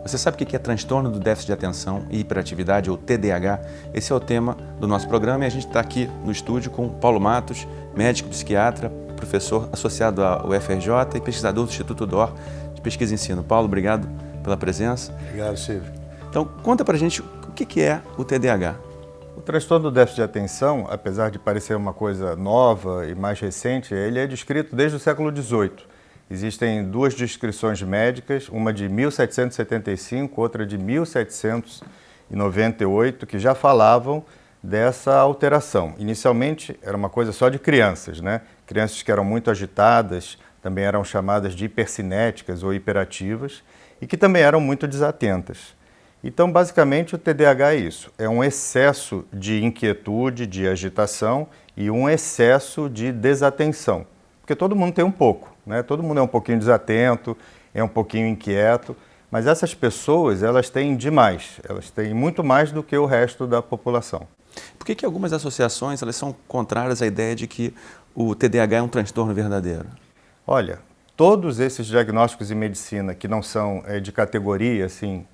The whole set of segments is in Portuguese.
Você sabe o que é transtorno do déficit de atenção e hiperatividade, ou TDAH? Esse é o tema do nosso programa e a gente está aqui no estúdio com Paulo Matos, médico psiquiatra, professor associado ao UFRJ e pesquisador do Instituto DOR de Pesquisa e Ensino. Paulo, obrigado pela presença. Obrigado, Silvio. Então, conta pra gente o que é o TDAH. O transtorno do déficit de atenção, apesar de parecer uma coisa nova e mais recente, ele é descrito desde o século XVIII. Existem duas descrições médicas, uma de 1775, outra de 1798, que já falavam dessa alteração. Inicialmente era uma coisa só de crianças, né? Crianças que eram muito agitadas, também eram chamadas de hipercinéticas ou hiperativas, e que também eram muito desatentas. Então, basicamente, o TDAH é isso, é um excesso de inquietude, de agitação e um excesso de desatenção. Porque todo mundo tem um pouco, né? Todo mundo é um pouquinho desatento, é um pouquinho inquieto, mas essas pessoas, elas têm demais, elas têm muito mais do que o resto da população. Por que algumas associações elas são contrárias à ideia de que o TDAH é um transtorno verdadeiro? Olha, todos esses diagnósticos em medicina que não são de categoria, assim,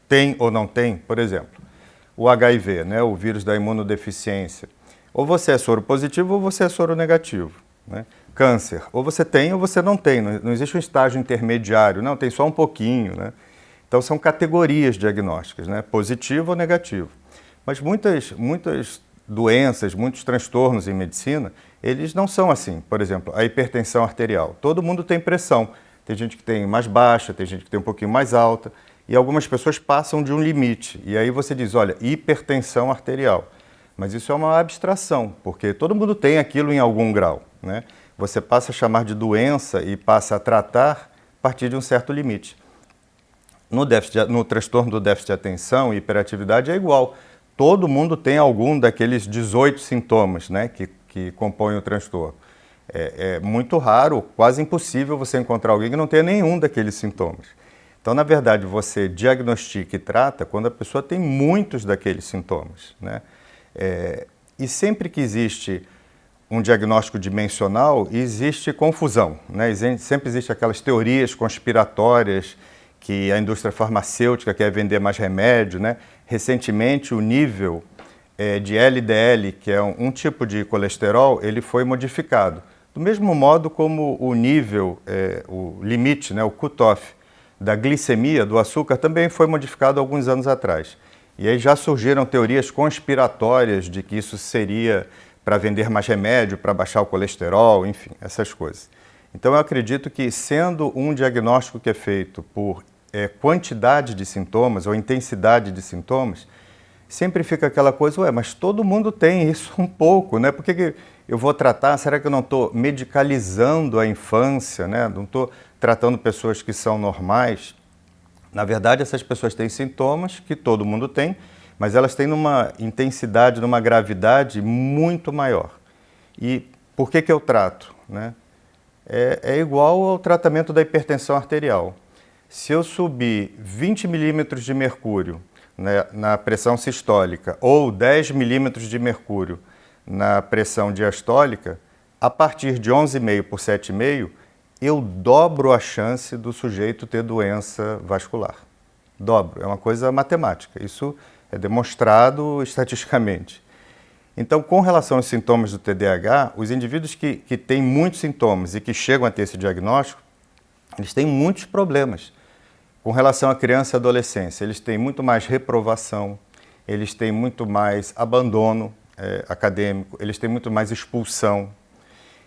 tem ou não tem, por exemplo, o HIV, né, o vírus da imunodeficiência, ou você é soro positivo ou você é soro negativo, né? Câncer, ou você tem ou você não tem, não existe um estágio intermediário, não, tem só um pouquinho, né? Então são categorias diagnósticas, né, positivo ou negativo. Mas muitas doenças, muitos transtornos em medicina, eles não são assim. Por exemplo, a hipertensão arterial. Todo mundo tem pressão. Tem gente que tem mais baixa, tem gente que tem um pouquinho mais alta. E algumas pessoas passam de um limite. E aí você diz, olha, hipertensão arterial. Mas isso é uma abstração, porque todo mundo tem aquilo em algum grau, né? Você passa a chamar de doença e passa a tratar a partir de um certo limite. No transtorno do déficit de atenção e hiperatividade é igual. Todo mundo tem algum daqueles 18 sintomas, né, que compõem o transtorno. É muito raro, quase impossível você encontrar alguém que não tenha nenhum daqueles sintomas. Então, na verdade, você diagnostica e trata quando a pessoa tem muitos daqueles sintomas, né? E sempre que existe um diagnóstico dimensional, existe confusão, né? Sempre existe aquelas teorias conspiratórias que a indústria farmacêutica quer vender mais remédio, né? Recentemente, o nível de LDL, que é um tipo de colesterol, ele foi modificado. Do mesmo modo como o nível, o limite, né, o cutoff da glicemia, do açúcar, também foi modificado há alguns anos atrás. E aí já surgiram teorias conspiratórias de que isso seria para vender mais remédio, para baixar o colesterol, enfim, essas coisas. Então eu acredito que, sendo um diagnóstico que é feito por quantidade de sintomas ou intensidade de sintomas, sempre fica aquela coisa, ué, mas todo mundo tem isso um pouco, né? Por que eu vou tratar? Será que eu não estou medicalizando a infância, né? Não estou tratando pessoas que são normais? Na verdade, essas pessoas têm sintomas que todo mundo tem, mas elas têm numa intensidade, numa gravidade muito maior. E por que eu trato, né? É igual ao tratamento da hipertensão arterial. Se eu subir 20 milímetros de mercúrio, né, na pressão sistólica ou 10 milímetros de mercúrio na pressão diastólica, a partir de 11,5 por 7,5, eu dobro a chance do sujeito ter doença vascular. Dobro, é uma coisa matemática, isso é demonstrado estatisticamente. Então, com relação aos sintomas do TDAH, os indivíduos que têm muitos sintomas e que chegam a ter esse diagnóstico, eles têm muitos problemas. Com relação à criança e adolescência, eles têm muito mais reprovação, eles têm muito mais abandono acadêmico, eles têm muito mais expulsão,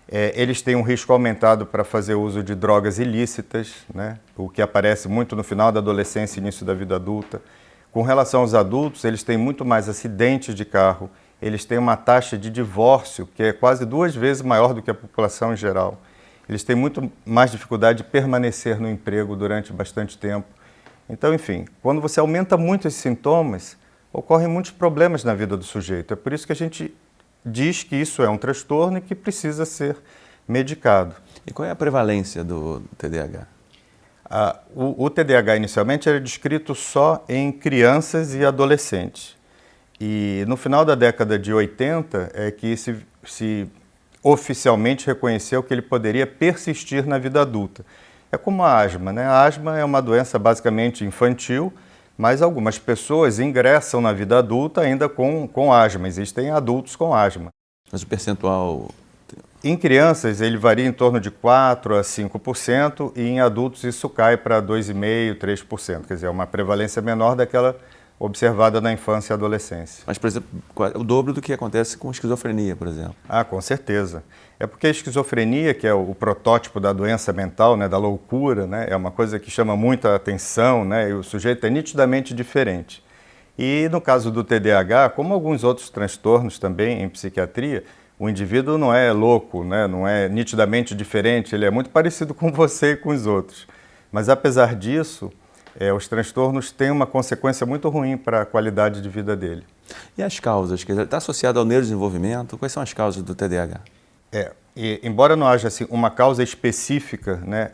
eles têm um risco aumentado para fazer uso de drogas ilícitas, né? O que aparece muito no final da adolescência e início da vida adulta. Com relação aos adultos, eles têm muito mais acidentes de carro, eles têm uma taxa de divórcio que é quase 2 vezes maior do que a população em geral. Eles têm muito mais dificuldade de permanecer no emprego durante bastante tempo. Então, enfim, quando você aumenta muito esses sintomas, ocorrem muitos problemas na vida do sujeito. É por isso que a gente diz que isso é um transtorno e que precisa ser medicado. E qual é a prevalência do TDAH? O TDAH inicialmente era descrito só em crianças e adolescentes. E no final da década de 80 é que se oficialmente reconheceu que ele poderia persistir na vida adulta. É como a asma, né? A asma é uma doença basicamente infantil, mas algumas pessoas ingressam na vida adulta ainda com asma. Existem adultos com asma. Mas o percentual... Em crianças, ele varia em torno de 4% a 5%, e em adultos isso cai para 2,5%, 3%. Quer dizer, é uma prevalência menor daquela observada na infância e adolescência. Mas, por exemplo, o dobro do que acontece com esquizofrenia, por exemplo. Ah, com certeza. É porque a esquizofrenia, que é o protótipo da doença mental, né, da loucura, né, é uma coisa que chama muita atenção, né, e o sujeito é nitidamente diferente. E no caso do TDAH, como alguns outros transtornos também em psiquiatria, o indivíduo não é louco, né, não é nitidamente diferente, ele é muito parecido com você e com os outros. Mas apesar disso, os transtornos têm uma consequência muito ruim para a qualidade de vida dele. E as causas? Quer dizer, está associado ao neurodesenvolvimento? Quais são as causas do TDAH? Embora não haja assim, uma causa específica, né,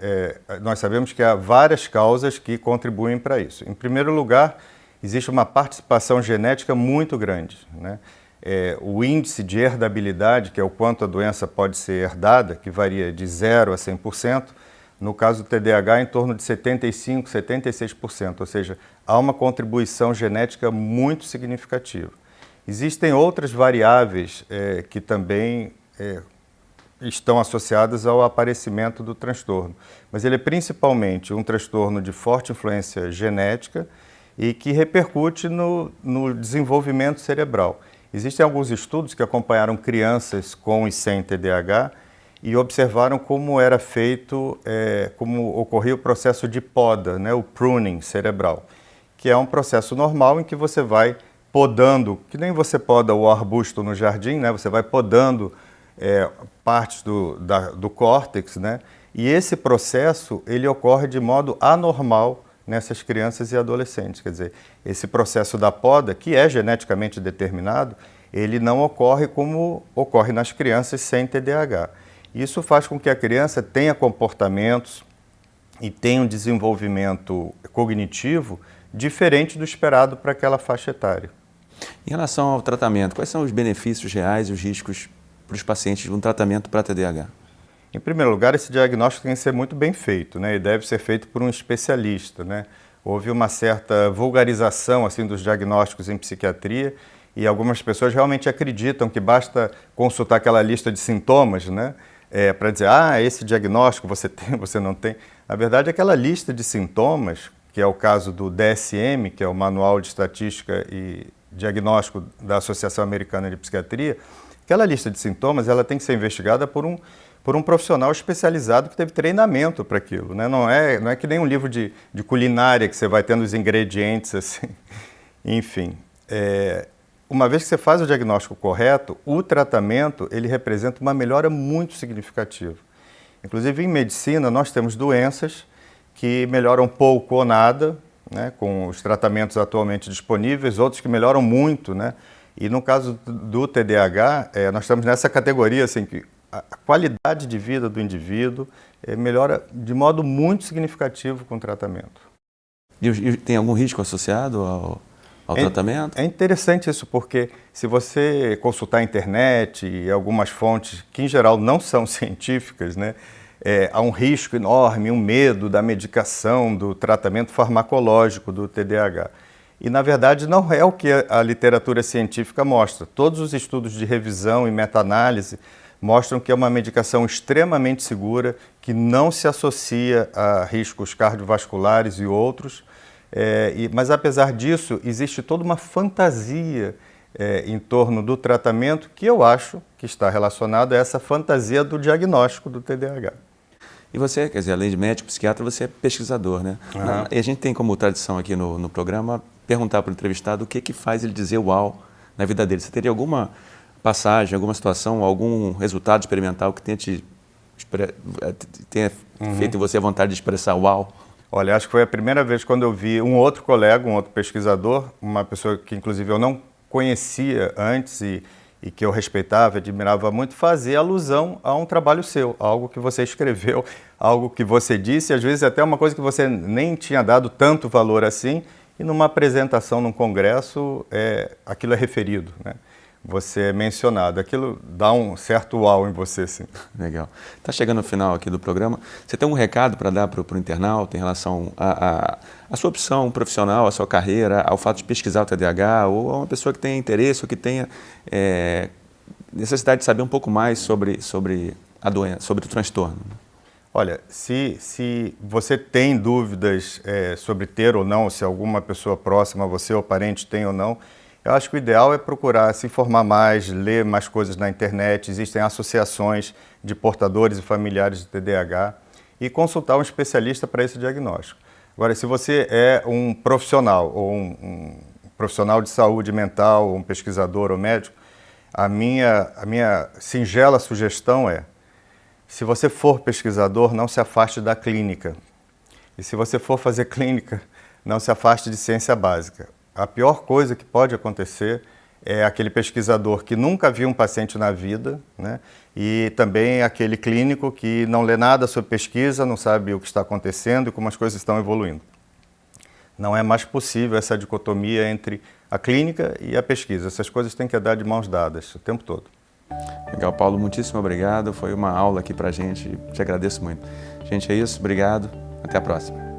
nós sabemos que há várias causas que contribuem para isso. Em primeiro lugar, existe uma participação genética muito grande, né? O índice de herdabilidade, que é o quanto a doença pode ser herdada, que varia de 0% a 100%, no caso do TDAH, em torno de 75%, 76%, ou seja, há uma contribuição genética muito significativa. Existem outras variáveis que também estão associadas ao aparecimento do transtorno, mas ele é principalmente um transtorno de forte influência genética e que repercute no desenvolvimento cerebral. Existem alguns estudos que acompanharam crianças com e sem TDAH e observaram como era feito, como ocorria o processo de poda, né, o pruning cerebral, que é um processo normal em que você vai podando, que nem você poda o arbusto no jardim, né, você vai podando partes do córtex, né, e esse processo ele ocorre de modo anormal nessas crianças e adolescentes. Quer dizer, esse processo da poda, que é geneticamente determinado, ele não ocorre como ocorre nas crianças sem TDAH. Isso faz com que a criança tenha comportamentos e tenha um desenvolvimento cognitivo diferente do esperado para aquela faixa etária. Em relação ao tratamento, quais são os benefícios reais e os riscos para os pacientes de um tratamento para TDAH? Em primeiro lugar, esse diagnóstico tem que ser muito bem feito, né? E deve ser feito por um especialista, né? Houve uma certa vulgarização assim, dos diagnósticos em psiquiatria e algumas pessoas realmente acreditam que basta consultar aquela lista de sintomas, né? Para dizer, esse diagnóstico você tem, você não tem. Na verdade, aquela lista de sintomas, que é o caso do DSM, que é o Manual de Estatística e Diagnóstico da Associação Americana de Psiquiatria, aquela lista de sintomas ela tem que ser investigada por um profissional especializado que teve treinamento para aquilo, né? Não é que nem um livro de culinária que você vai tendo os ingredientes assim. Enfim, uma vez que você faz o diagnóstico correto, o tratamento ele representa uma melhora muito significativa. Inclusive em medicina nós temos doenças que melhoram pouco ou nada, né, com os tratamentos atualmente disponíveis, outros que melhoram muito, né? E no caso do TDAH, nós estamos nessa categoria assim que a qualidade de vida do indivíduo melhora de modo muito significativo com o tratamento. E tem algum risco associado ao tratamento? É interessante isso, porque se você consultar a internet e algumas fontes que, em geral, não são científicas, né, há um risco enorme, um medo da medicação, do tratamento farmacológico do TDAH. E, na verdade, não é o que a literatura científica mostra. Todos os estudos de revisão e meta-análise mostram que é uma medicação extremamente segura, que não se associa a riscos cardiovasculares e outros, mas apesar disso, existe toda uma fantasia em torno do tratamento que eu acho que está relacionada a essa fantasia do diagnóstico do TDAH. E você, quer dizer, além de médico, psiquiatra, você é pesquisador, né? Uhum. E a gente tem como tradição aqui no programa perguntar para o entrevistado o que faz ele dizer uau na vida dele. Você teria alguma passagem, alguma situação, algum resultado experimental que tenha feito em você a vontade de expressar uau? Olha, acho que foi a primeira vez quando eu vi um outro colega, um outro pesquisador, uma pessoa que inclusive eu não conhecia antes e que eu respeitava, admirava muito, fazer alusão a um trabalho seu, algo que você escreveu, algo que você disse, às vezes até uma coisa que você nem tinha dado tanto valor assim, e numa apresentação num congresso, aquilo é referido, né? você é mencionado. Aquilo dá um certo uau em você, sim. Legal. Está chegando no final aqui do programa. Você tem um recado para dar para o internauta em relação à sua opção profissional, à sua carreira, ao fato de pesquisar o TDAH, ou a uma pessoa que tenha interesse ou que tenha necessidade de saber um pouco mais sobre a doença, sobre o transtorno? Olha, se você tem dúvidas sobre ter ou não, se alguma pessoa próxima a você ou parente tem ou não, eu acho que o ideal é procurar se informar mais, ler mais coisas na internet. Existem associações de portadores e familiares de TDAH e consultar um especialista para esse diagnóstico. Agora, se você é um profissional ou um profissional de saúde mental, um pesquisador ou médico, a minha singela sugestão é: se você for pesquisador, não se afaste da clínica. E se você for fazer clínica, não se afaste de ciência básica. A pior coisa que pode acontecer é aquele pesquisador que nunca viu um paciente na vida, né? E também aquele clínico que não lê nada sobre pesquisa, não sabe o que está acontecendo e como as coisas estão evoluindo. Não é mais possível essa dicotomia entre a clínica e a pesquisa. Essas coisas têm que andar de mãos dadas o tempo todo. Legal, Paulo, muitíssimo obrigado. Foi uma aula aqui pra gente. Te agradeço muito. Gente, é isso. Obrigado. Até a próxima.